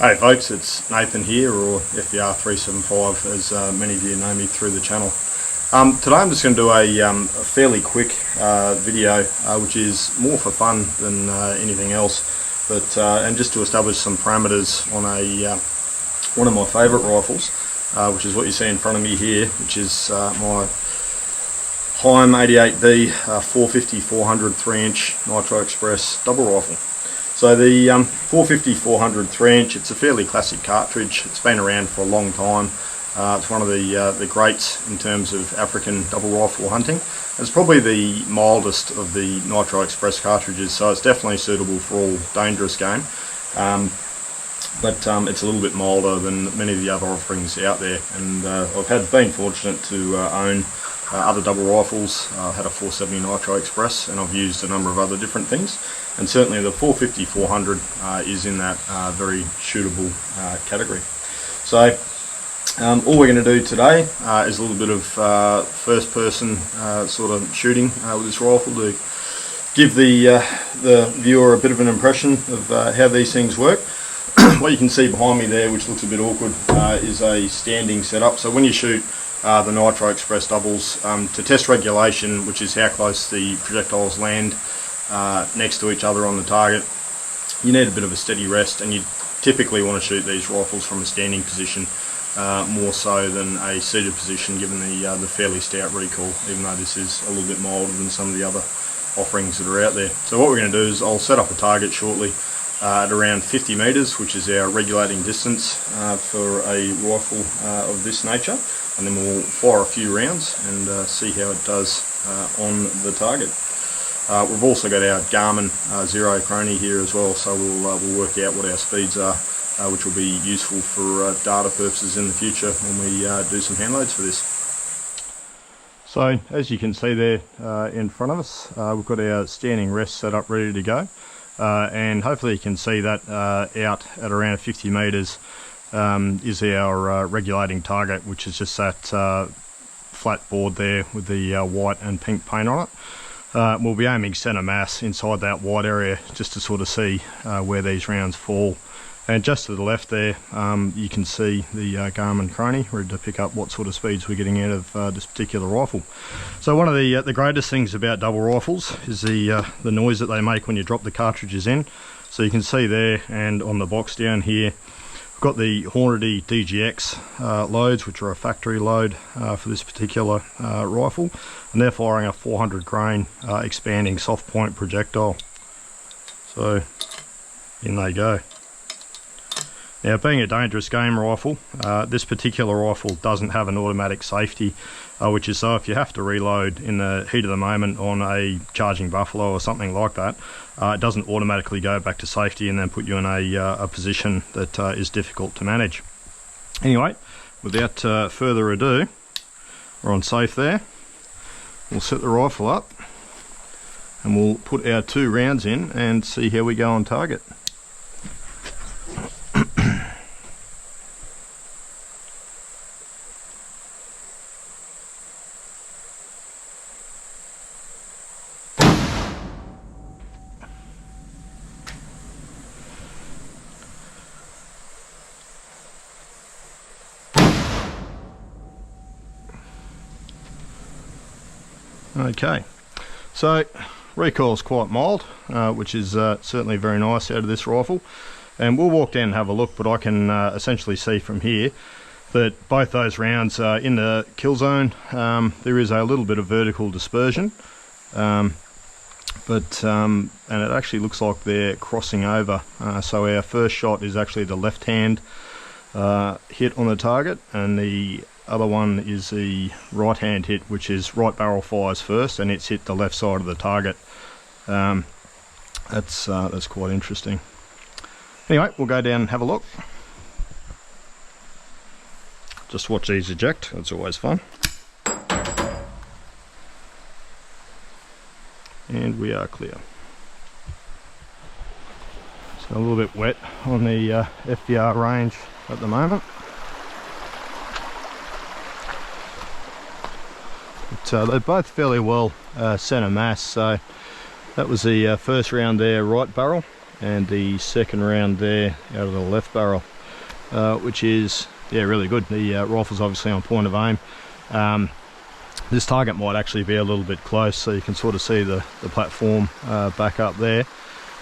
Hey folks, it's Nathan here, or FBR375 as many of you know me through the channel. Today I'm just going to do a fairly quick video which is more for fun than anything else, but and just to establish some parameters on one of my favourite rifles, which is what you see in front of me here, which is my Heim 88B 450-400 3-inch Nitro Express double rifle. So the 450-400 3-inch, it's a fairly classic cartridge. It's been around for a long time. It's one of the greats in terms of African double rifle hunting. It's probably the mildest of the Nitro Express cartridges, so it's definitely suitable for all dangerous game. But it's a little bit milder than many of the other offerings out there, and I've been fortunate to own other double rifles. I had a 470 Nitro Express, and I've used a number of other different things, and certainly the 450-400 is in that very shootable category. So all we're going to do today is a little bit of first person sort of shooting with this rifle to give the viewer a bit of an impression of how these things work. What you can see behind me there, which looks a bit awkward, is a standing setup. So when you shoot the Nitro Express doubles, to test regulation, which is how close the projectiles land next to each other on the target, you need a bit of a steady rest, and you typically want to shoot these rifles from a standing position more so than a seated position, given the fairly stout recoil, even though this is a little bit milder than some of the other offerings that are out there. So what we're going to do is I'll set up a target shortly at around 50 metres, which is our regulating distance for a rifle of this nature, and then we'll fire a few rounds and see how it does on the target. We've also got our Garmin Zero Chrony here as well, so we'll work out what our speeds are, which will be useful for data purposes in the future when we do some hand loads for this. So as you can see there in front of us, we've got our standing rest set up ready to go. And hopefully you can see that out at around 50 metres is our regulating target, which is just that flat board there with the white and pink paint on it. We'll be aiming centre mass inside that white area just to sort of see where these rounds fall. And just to the left there, you can see the Garmin Chrony, ready to pick up what sort of speeds we're getting out of this particular rifle. So one of the greatest things about double rifles is the noise that they make when you drop the cartridges in. So you can see there, and on the box down here, we've got the Hornady DGX loads, which are a factory load for this particular rifle, and they're firing a 400 grain expanding soft point projectile. So in they go. Now, being a dangerous game rifle, this particular rifle doesn't have an automatic safety, which is so if you have to reload in the heat of the moment on a charging buffalo or something like that, it doesn't automatically go back to safety and then put you in a position that is difficult to manage. Anyway, without further ado, we're on safe there. We'll set the rifle up and we'll put our 2 rounds in and see how we go on target. Okay, so recoil is quite mild, which is certainly very nice out of this rifle, and we'll walk down and have a look, but I can essentially see from here that both those rounds are in the kill zone. There is a little bit of vertical dispersion, and it actually looks like they're crossing over, so our first shot is actually the left hand hit on the target, and the other one is the right hand hit, which is right barrel fires first, and it's hit the left side of the target. That's quite interesting. Anyway, we'll go down and have a look. Just watch these eject, that's always fun. And we are clear. So a little bit wet on the FBR range at the moment. But they're both fairly well centre mass, so that was the first round there, right barrel, and the second round there out of the left barrel, which is, yeah, really good. The rifle's obviously on point of aim. This target might actually be a little bit close, so you can sort of see the platform back up there.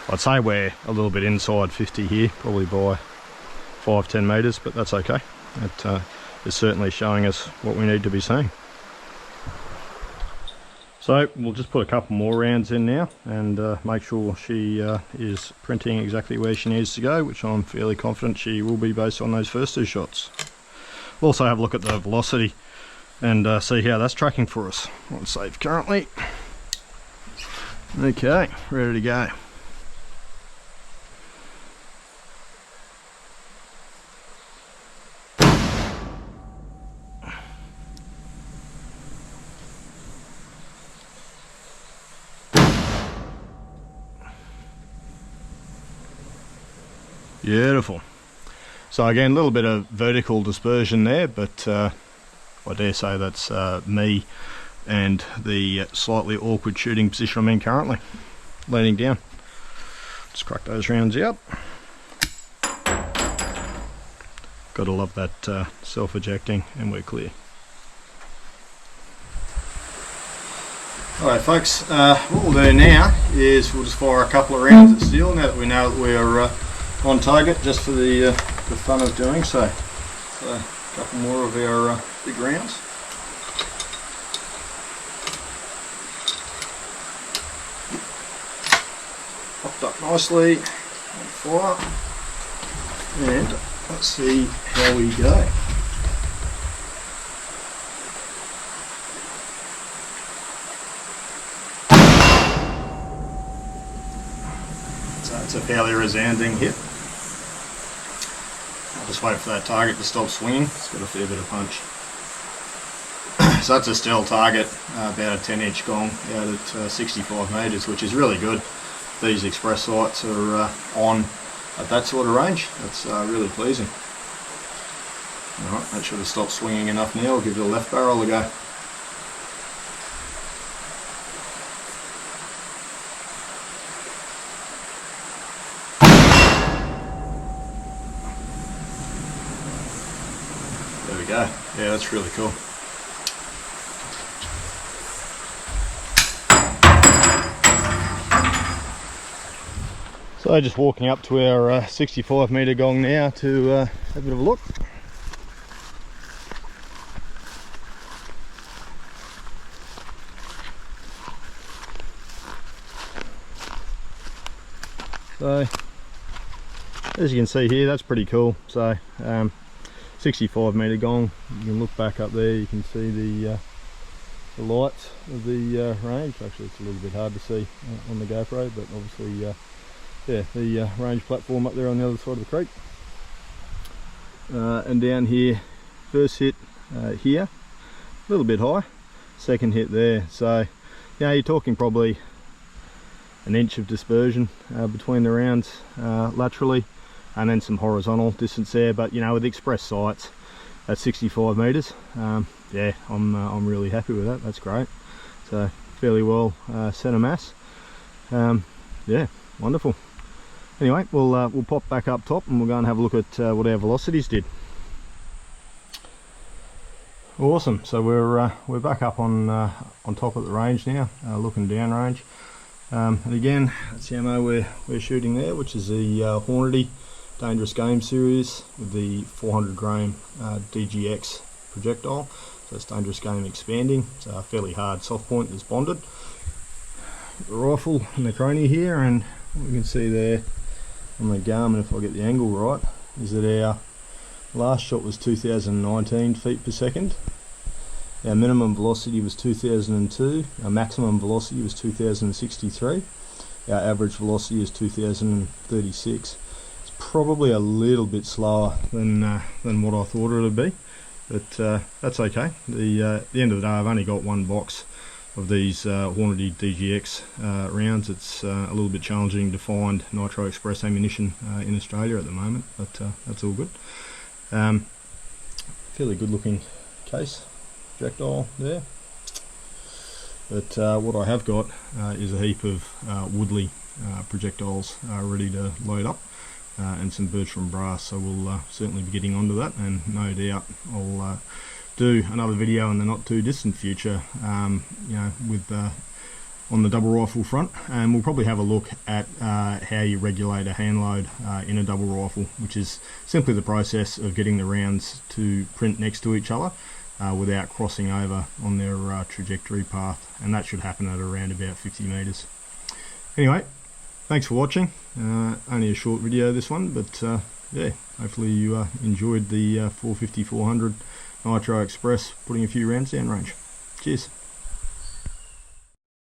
I'd say we're a little bit inside 50 here, probably by 5-10 metres, but that's okay. It is certainly showing us what we need to be seeing. So we'll just put a couple more rounds in now and make sure she is printing exactly where she needs to go, which I'm fairly confident she will be based on those first two shots. We'll also have a look at the velocity and see how that's tracking for us. On safe currently. Okay, ready to go. Beautiful. So again, a little bit of vertical dispersion there, but I dare say that's me and the slightly awkward shooting position I'm in currently. Leaning down. Just crack those rounds out. Gotta love that self-ejecting, and we're clear. Alright folks, what we'll do now is we'll just fire a couple of rounds at steel now that we know that we're on target, just for the fun of doing so. So a couple more of our big rounds. Popped up nicely, on fire, and let's see how we go. So it's a fairly resounding hit. I'll just wait for that target to stop swinging. It's got a fair bit of punch. So that's a still target, about a 10-inch gong out at 65 metres, which is really good. These express sights are on at that sort of range. That's really pleasing. Alright, that should have stopped swinging enough now. I'll give the left barrel a go. There we go. Yeah, that's really cool. So just walking up to our 65 metre gong now to have a bit of a look. So as you can see here, that's pretty cool. So 65 metre gong, you can look back up there, you can see the lights of the range. Actually it's a little bit hard to see on the GoPro, but obviously yeah, the range platform up there on the other side of the creek. And down here, first hit here, a little bit high, second hit there. So yeah, you're talking probably an inch of dispersion between the rounds laterally, and then some horizontal distance there. But you know, with express sights at 65 metres, yeah, I'm really happy with that. That's great. So fairly well centre mass. Yeah, wonderful. Anyway, we'll pop back up top and we'll go and have a look at what our velocities did. Awesome. So we're back up on top of the range now, looking down range. And again, that's the ammo we're shooting there, which is the Hornady Dangerous Game series with the 400 grain DGX projectile. So it's Dangerous Game expanding. It's a fairly hard soft point that's bonded. The rifle in the crony here, and what we can see there on the Garmin, if I get the angle right, is that our last shot was 2019 feet per second. Our minimum velocity was 2002, our maximum velocity was 2063, our average velocity is 2036. It's probably a little bit slower than what I thought it would be, but that's okay. At the end of the day, I've only got one box of these Hornady DGX rounds. It's a little bit challenging to find Nitro Express ammunition in Australia at the moment, but that's all good. Fairly good looking case projectile there, but what I have got is a heap of Woodley projectiles ready to load up, and some Bertram brass, so we'll certainly be getting onto that, and no doubt I'll do another video in the not too distant future, you know, with on the double rifle front, and we'll probably have a look at how you regulate a hand load in a double rifle, which is simply the process of getting the rounds to print next to each other without crossing over on their trajectory path, and that should happen at around about 50 meters. Anyway, thanks for watching. Only a short video this one, but yeah, hopefully you enjoyed the 450-400 Nitro Express putting a few rounds down range. Cheers.